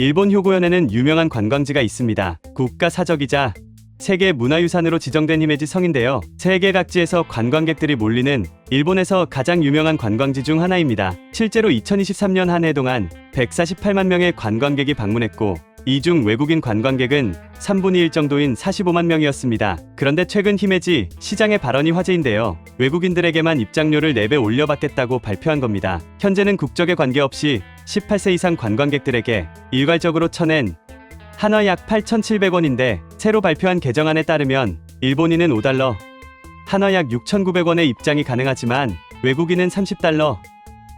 일본 효고현에는 유명한 관광지가 있습니다. 국가사적이자 세계 문화유산으로 지정된 히메지 성인데요. 세계 각지에서 관광객들이 몰리는 일본에서 가장 유명한 관광지 중 하나입니다. 실제로 2023년 한 해 동안 148만 명의 관광객이 방문했고 이 중 외국인 관광객은 3분의 1 정도인 45만 명이었습니다. 그런데 최근 히메지 시장의 발언이 화제인데요. 외국인들에게만 입장료를 4배 올려받겠다고 발표한 겁니다. 현재는 국적에 관계없이 18세 이상 관광객들에게 일괄적으로 쳐낸 한화 약 8,700원인데 새로 발표한 개정안에 따르면 일본인은 5달러, 한화 약 6,900원의 입장이 가능하지만 외국인은 30달러,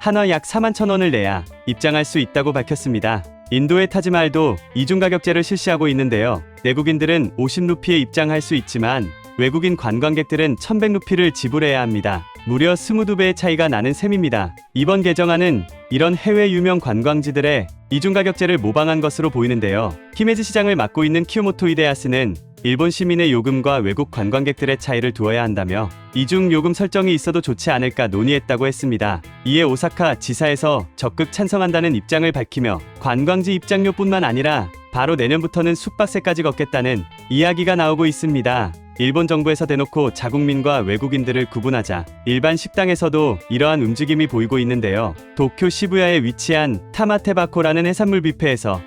한화 약 41,000원을 내야 입장할 수 있다고 밝혔습니다. 인도의 타지마할도 이중가격제를 실시하고 있는데요. 내국인들은 50루피에 입장할 수 있지만 외국인 관광객들은 1,100루피를 지불해야 합니다. 무려 22배의 차이가 나는 셈입니다. 이번 개정안은 이런 해외 유명 관광지들의 이중가격제를 모방한 것으로 보이는데요. 히메지 시장을 맡고 있는 키요모토 히데야스는 일본 시민의 요금과 외국 관광객들의 차이를 두어야 한다며 이중 요금 설정이 있어도 좋지 않을까 논의했다고 했습니다. 이에 오사카 지사에서 적극 찬성한다는 입장을 밝히며 관광지 입장료뿐만 아니라 바로 내년부터는 숙박세까지 걷겠다는 이야기가 나오고 있습니다. 일본 정부에서 대놓고 자국민과 외국인들을 구분하자 일반 식당에서도 이러한 움직임이 보이고 있는데요. 도쿄 시부야에 위치한 타마테바코라는 해산물 뷔페에서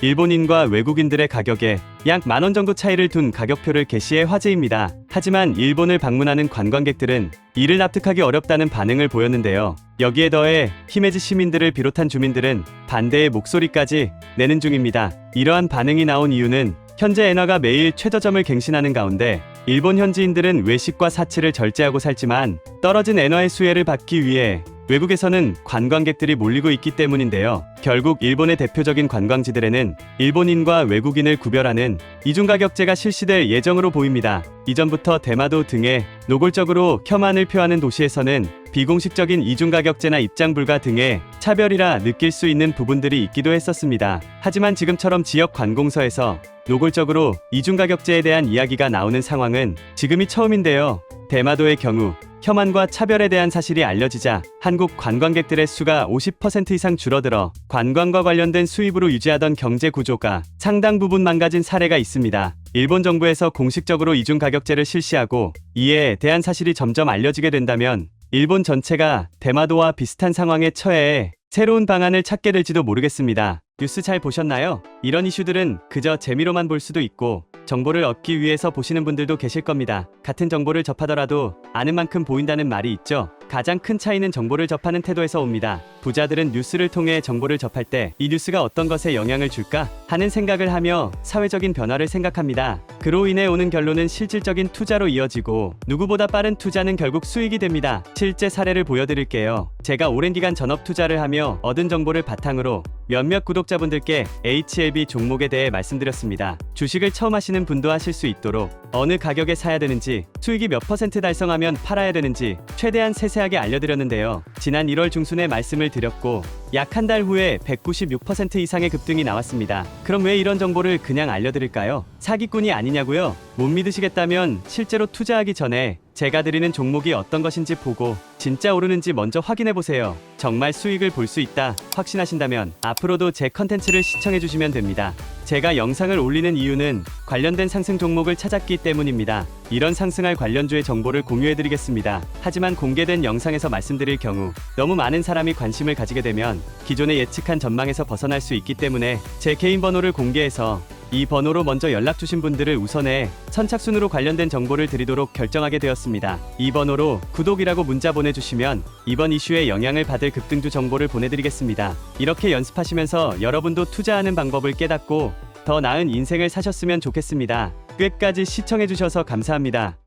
일본인과 외국인들의 가격에 약 10,000원 정도 차이를 둔 가격표를 게시해 화제입니다. 하지만 일본을 방문하는 관광객들은 이를 납득하기 어렵다는 반응을 보였는데요. 여기에 더해 히메지 시민들을 비롯한 주민들은 반대의 목소리까지 내는 중입니다. 이러한 반응이 나온 이유는 현재 엔화가 매일 최저점을 갱신하는 가운데 일본 현지인들은 외식과 사치를 절제하고 살지만 떨어진 엔화의 수혜를 받기 위해 외국에서는 관광객들이 몰리고 있기 때문인데요. 결국 일본의 대표적인 관광지들에는 일본인과 외국인을 구별하는 이중가격제가 실시될 예정으로 보입니다. 이전부터 대마도 등의 노골적으로 혐한을 표하는 도시에서는 비공식적인 이중가격제나 입장불가 등의 차별이라 느낄 수 있는 부분들이 있기도 했었습니다. 하지만 지금처럼 지역 관공서에서 노골적으로 이중가격제에 대한 이야기가 나오는 상황은 지금이 처음인데요. 대마도의 경우 혐한과 차별에 대한 사실이 알려지자 한국 관광객들의 수가 50% 이상 줄어들어 관광과 관련된 수입으로 유지하던 경제 구조가 상당 부분 망가진 사례가 있습니다. 일본 정부에서 공식적으로 이중가격제를 실시하고 이에 대한 사실이 점점 알려지게 된다면 일본 전체가 대마도와 비슷한 상황에 처해 새로운 방안을 찾게 될지도 모르겠습니다. 뉴스 잘 보셨나요? 이런 이슈들은 그저 재미로만 볼 수도 있고 정보를 얻기 위해서 보시는 분들도 계실 겁니다. 같은 정보를 접하더라도 아는 만큼 보인다는 말이 있죠. 가장 큰 차이는 정보를 접하는 태도에서 옵니다. 부자들은 뉴스를 통해 정보를 접할 때 이 뉴스가 어떤 것에 영향을 줄까 하는 생각을 하며 사회적인 변화를 생각합니다. 그로 인해 오는 결론은 실질적인 투자로 이어지고 누구보다 빠른 투자는 결국 수익이 됩니다. 실제 사례를 보여드릴게요. 제가 오랜 기간 전업 투자를 하며 얻은 정보를 바탕으로 몇몇 구독자분들께 HLB 종목에 대해 말씀드렸습니다. 주식을 처음 하시는 분도 하실 수 있도록 어느 가격에 사야 되는지, 수익이 몇 % 달성하면 팔아야 되는지 최대한 세세하게 알려드렸는데요. 지난 1월 중순에 말씀을 드렸고 약 한 달 후에 196% 이상의 급등이 나왔습니다. 그럼 왜 이런 정보를 그냥 알려드릴까요? 사기꾼이 아니냐고요? 못 믿으시겠다면 실제로 투자하기 전에 제가 드리는 종목이 어떤 것인지 보고 진짜 오르는지 먼저 확인해보세요. 정말 수익을 볼 수 있다 확신하신다면 앞으로도 제 컨텐츠를 시청해주시면 됩니다. 제가 영상을 올리는 이유는 관련된 상승 종목을 찾았기 때문입니다. 이런 상승할 관련주의 정보를 공유해드리겠습니다. 하지만 공개된 영상에서 말씀드릴 경우 너무 많은 사람이 관심을 가지게 되면 기존에 예측한 전망에서 벗어날 수 있기 때문에 제 개인 번호를 공개해서 이 번호로 먼저 연락 주신 분들을 우선해 선착순으로 관련된 정보를 드리도록 결정하게 되었습니다. 이 번호로 구독이라고 문자 보내주시면 이번 이슈에 영향을 받을 급등주 정보를 보내드리겠습니다. 이렇게 연습하시면서 여러분도 투자하는 방법을 깨닫고 더 나은 인생을 사셨으면 좋겠습니다. 끝까지 시청해주셔서 감사합니다.